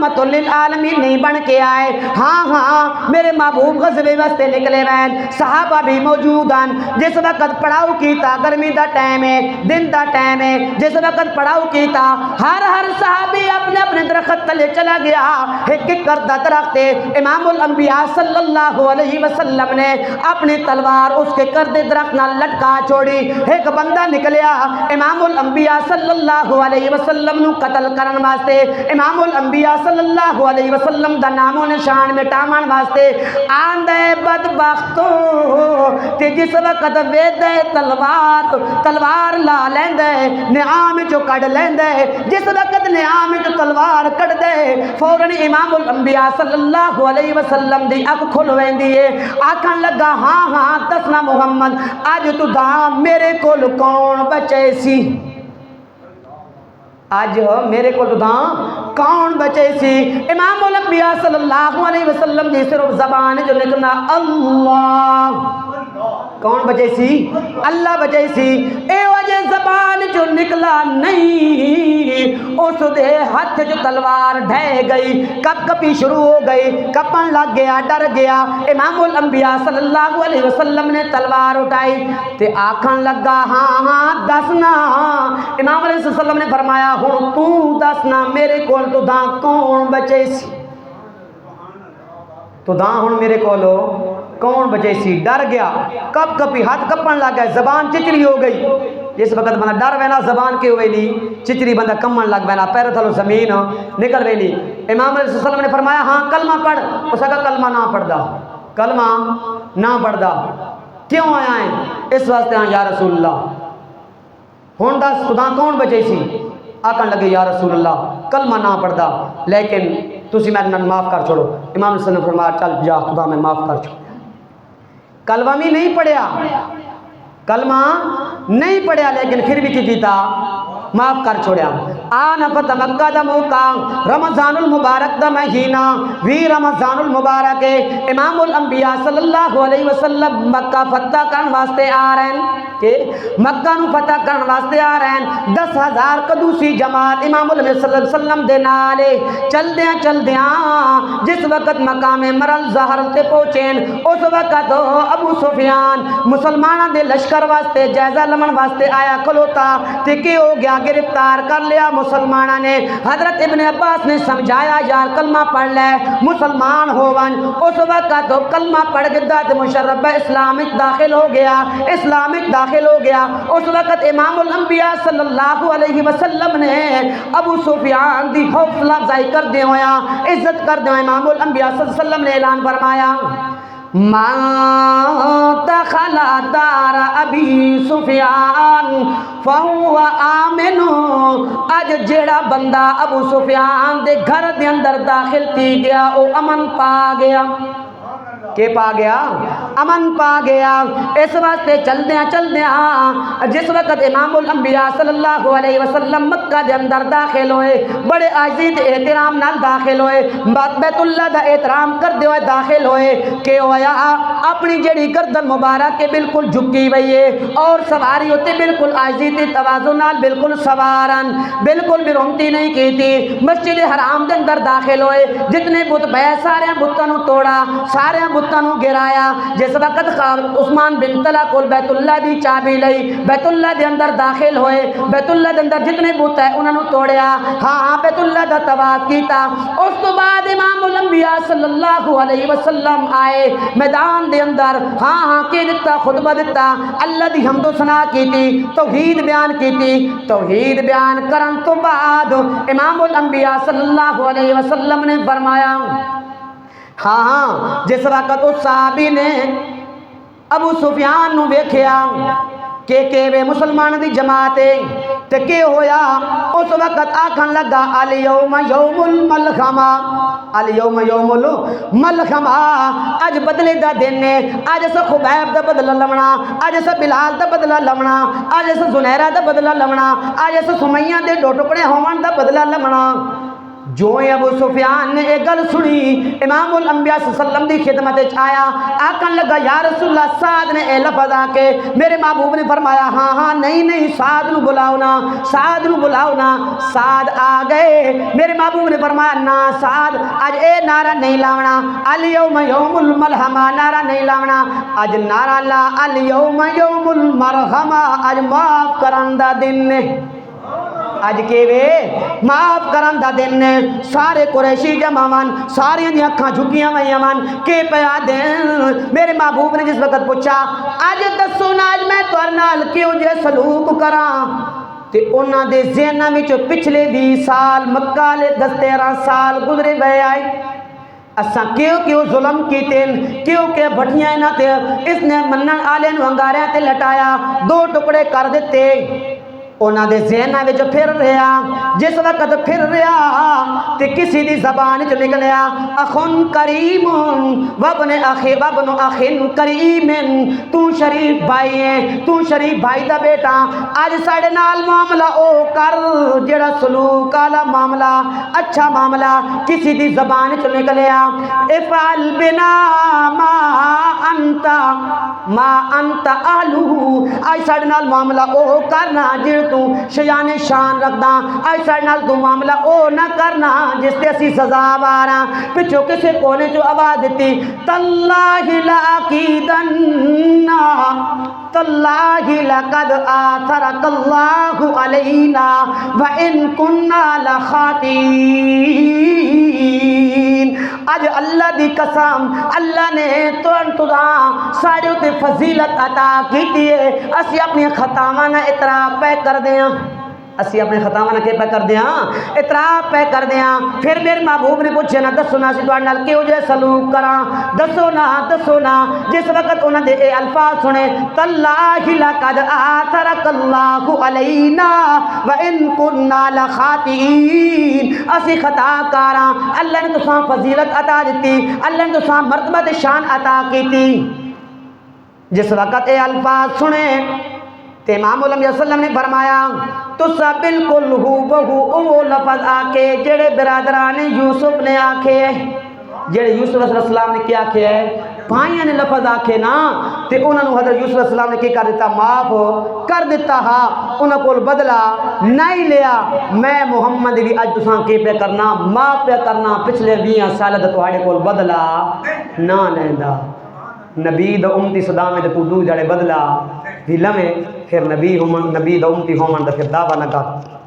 رحمت للعالمین نہیں بن کے آئے. ہاں میرے محبوب غزوے واسطے نکلے وین, صحابہ بھی موجود ہیں. جس وقت پڑاؤ کیتا, گرمی دا ٹائم ہے, دن دا ٹائم ہے, جس وقت پڑاؤ کیتا ہر صحابی اپنے اپنے درخت تلے چلا گیا. ایک ایک کرتا درخت امام الانبیاء صلی اللہ علیہ وسلم نے اپنی تلوار اس کے کردے درخت نہ لٹکا چھوڑی. ایک بندہ نکلیا امام الانبیاء صلی اللہ علیہ وسلم نو قتل کرن واسطے, امام الانبیاء صلی اللہ علیہ وسلم دا نام و نشان مٹاون واسطے. آندے بدبختو تے جس وقت ویدے تلوار لا لیندے, نعام چو کڑ لیندے, جس وقت نعام چو تلوار کڑ دے فوراً امام الانبیاء صلی اللہ علیہ وسلم دی اکھ کھل ویندی ہے. آکھن لگا ہاں دسنا محمد اج تو دا میرے کول کون بچے سی, آج میرے کو تو کون بچے سی. امام الانبیاء صلی اللہ علیہ وسلم دی صرف زبان جو نکلنا اللہ, کون بچے سی, اللہ بچے سی. اے وجہ زبان جو نکلا نہیں, اس دے ہاتھ جو تلوار ڈھے گئی, کپ کپی شروع ہو گئی, کپن لگ گیا, ڈر گیا. امام الانبیاء صلی اللہ علیہ وسلم نے تلوار اٹھائی تے آکھن لگا ہاں دسنا. امام علیہ وسلم نے فرمایا ہن تو دسنا میرے کول تو داں کون بچے سی, تو داں ہن میرے کولو کون بچے سی. ڈر گیا, کپ کپی, ہاتھ کپن لگ گئے, زبان چچری ہو گئی. جس وقت بندہ ڈر وینا زبان کے ہوئے چچری بندہ کمن لگ وینا, پیر تھلو زمین نکل ویلی. امام علیہ وسلم نے فرمایا ہاں کلمہ پڑھ. اس کا کلمہ نہ پڑھدا, کلمہ نہ پڑھدا. کیوں آیا ہے؟ اس واسطے ہاں یا رسول اللہ ہن دس خدا کون بچے سی. آکن لگے یا رسول اللہ کلمہ نہ پڑھدا لیکن تسی میں معاف کر چھوڑو. امام علیہ وسلم نے فرمایا چل جا خدا میں معاف کر چھوڑ. کلمہ بھی نہیں پڑھیا, کلمہ نہیں پڑھیا, لیکن پھر بھی کیتا معاف کر چھوڑیا. آنا فتح مکہ دا موقع, رمضان المبارک دا مہینہ, وی رمضان المبارک. امام الانبیاء صلی اللہ علیہ وسلم مکہ فتح کرن واسطے آ رہے ہیں, کہ مکہ نو فتح کرن واسطے آ رہے ہیں. 10,000 قدوسی جماعت امام علیہ صلی اللہ علیہ وسلم دے نالے چل دیاں جس وقت مقام مرل زہر تے پہنچین, اس وقت ابو سفیان مسلمانہ دے لشکر واسطے جائزہ لمن واسطے آیا کھلوتا تے کہ ہو گیا گرفتار کر لیا مسلمانہ نے. حضرت ابن عباس نے سمجھایا یار کلمہ پڑھ لے مسلمان ہو ون. اس وقت کلمہ پڑھ گدا تے مشرب اسلامک داخل ہو گیا, اسلامک داخل ہو گیا. اس وقت امام الانبیاء صلی اللہ علیہ وسلم نے ابو سفیان دی حوصلہ افزائی کر دے ہویا, عزت کر دے ہویا. امام الانبیاء صلی اللہ علیہ وسلم نے اعلان فرمایا من دخل دار ابی سفیان فہو آمن. اج جیڑا بندہ ابو سفیان دے گھر دے اندر داخل تھی گیا او امن پا گیا. کہ پا گیا, امن پا گیا. اس واسطے چل دیاں جس وقت امام الانبیاء صلی اللہ علیہ وسلم مکہ دے اندر داخل ہوئے, بڑے عزیز احترام نال داخل ہوئے, بیت اللہ دا احترام کر دے ہوئے داخل ہوئے. کہ ہویا اپنی جڑی گردن مبارک کے بالکل جھکی ہوئی ہے اور سواری ہوتے بالکل عزیز توازن نال بالکل سوارن, بالکل بھی رونتی نہیں کی تھی. مسجد حرام دے اندر داخل ہوئے, جتنے بت پے سارے بتاں نو توڑا, سارے بتاں نو گرایا. جس وقت عثمان بن طلحہ کول بیت اللہ دی چابی لئی, بیت اللہ دے اندر داخل ہوئے, بیت اللہ دے اندر جتنے بت ہے انہاں نو توڑیا, ہاں بیت اللہ دا طواف کیتا. اس تو بعد امام الانبیاء صلی اللہ علیہ وسلم آئے میدان دے اندر, ہاں کہ دتا خطبہ دتا, اللہ دی حمد و ثنا کیتی, توحید بیان کیتی. توحید بیان کرن تو بعد امام الانبیاء صلی اللہ علیہ وسلم نے فرمایا ہاں جس وقت اس صحابی نے ابو سفیان نو ویکھیا کہ وے مسلمان دی جماعت تے کہ ہویا, اس وقت آکھن لگا الیوم یوم الملحمہ, الیوم یوم الملحمہ, اج بدلے دا دن ہے. اج اس خبیب دا بدلہ لونا, اج اس بلال دا بدلہ لونا, اج اس زنیرہ دا بدلہ لونا, اج اس سمیہ دے دو ٹکڑے ہون دا بدلہ لونا. جو ابو سفیان نے یہ گل سنی امام الانبیاء صلی اللہ علیہ وسلم دی خدمت وچ آیا آکن لگا یا رسول اللہ سعد نے اے لفظ آ کے میرے محبوب نے فرمایا ہاں ہاں نہیں سعد نو بلاؤ نا سعد نو بلاؤ نا سعد آ گئے میرے محبوب نے فرمایا نا سعد اج اے نعرہ نہیں لاونا الیوم یوم الملحمہ نعرہ نہیں لاونا اج نعرہ لا الیوم یوم المرحمہ اج معاف کرن دا دن نے اج کے وے معاف کرن دا دن نے سارے قریشی جمع ون ساری دی اکھاں جھکیاں ہوئیاں ون کہ پیا دن میرے محبوب نے جس وقت پوچھا اج دسو نا اج میں تہاڈے نال کیوں جے سلوک کراں تے انہاں دے ذہناں وچ پچھلے 20 سال مکہ والے 13 سال گزرے گئے آئے اساں کیوں ظلم کیتے کیوں کہ بھٹیاں نہ تے اس نے منن والے نو انگاریاں تے لٹایا 2 ٹکڑے کر دتے انہاں دے ذہناں وچ پھر رہا جس وقت پھر رہا تے کسی دی زبان وچ نکلیا اخن کریم وابن اخی وابن اخن کریم تو شریف بھائی ہے تو شریف بھائی دا بیٹا اج ساڈے نال معاملہ او کر جڑا سلوک والا معاملہ اچھا معاملہ کسی دی زبان وچ نکلیا افعل بنا ما انت اہلہ اج ساڈے نال معاملہ او کرنا جڑ تو شیان شان رکھدا اج ساڈے نال تو معاملہ او نہ کرنا جس تے اسی سزاوار ہاں پچھو کسے کونے چو آواز دتی تاللہ لاکیدن تاللہ لقد آثرک اللہ علینا وان کنا لخاطئین اج اللہ دی قسم اللہ نے ساڈے تے فضیلت عطا کیتی ہے اسی اپنی خطاواں نہ اعتراف پہ کر دیاں اسی اپنے خطاواں نہ کہ پہ کر دیاں اعتراف پہ کر دیاں پھر میرے محبوب نے پوچھے نا دسو نا سی تہاڈے نال کیوں جے سلوک کراں دسو نا جس وقت انہاں دے اے الفاظ سنے تاللہ لقد آثرک اللہ علینا وان کنا لخاطئین اسی خطا کاراں اللہ نے تساں فضیلت عطا دتی اللہ نے تساں مرتبہ تے شان عطا کیتی جس وقت اے الفاظ سنے تے امام الانبیاء صلی اللہ علیہ وسلم نے فرمایا تسا بالکل ہو بہو او لفظ آکے جڑے برادران یوسف نے آکھے جڑے یوسف علیہ السلام نے کیا آکھے ہے بھائیاں نے لفظ آکھے نا تے انہوں نے حضرت یوسف علیہ السلام نے کی کر دیتا معاف کر دیتا ہاں انہوں کو بدلا نہیں لیا میں محمد بھی اج تساں کی پہ کرنا معاف پہ کرنا پچھلے 20 سال دا تہاڈے کول بدلا نہ لیندا نبی دا امتی صدا میں تو دو جڑے بدلا بھی لمے پھر نبی دا امتی ہومن دا پھر دعویٰ نہ کر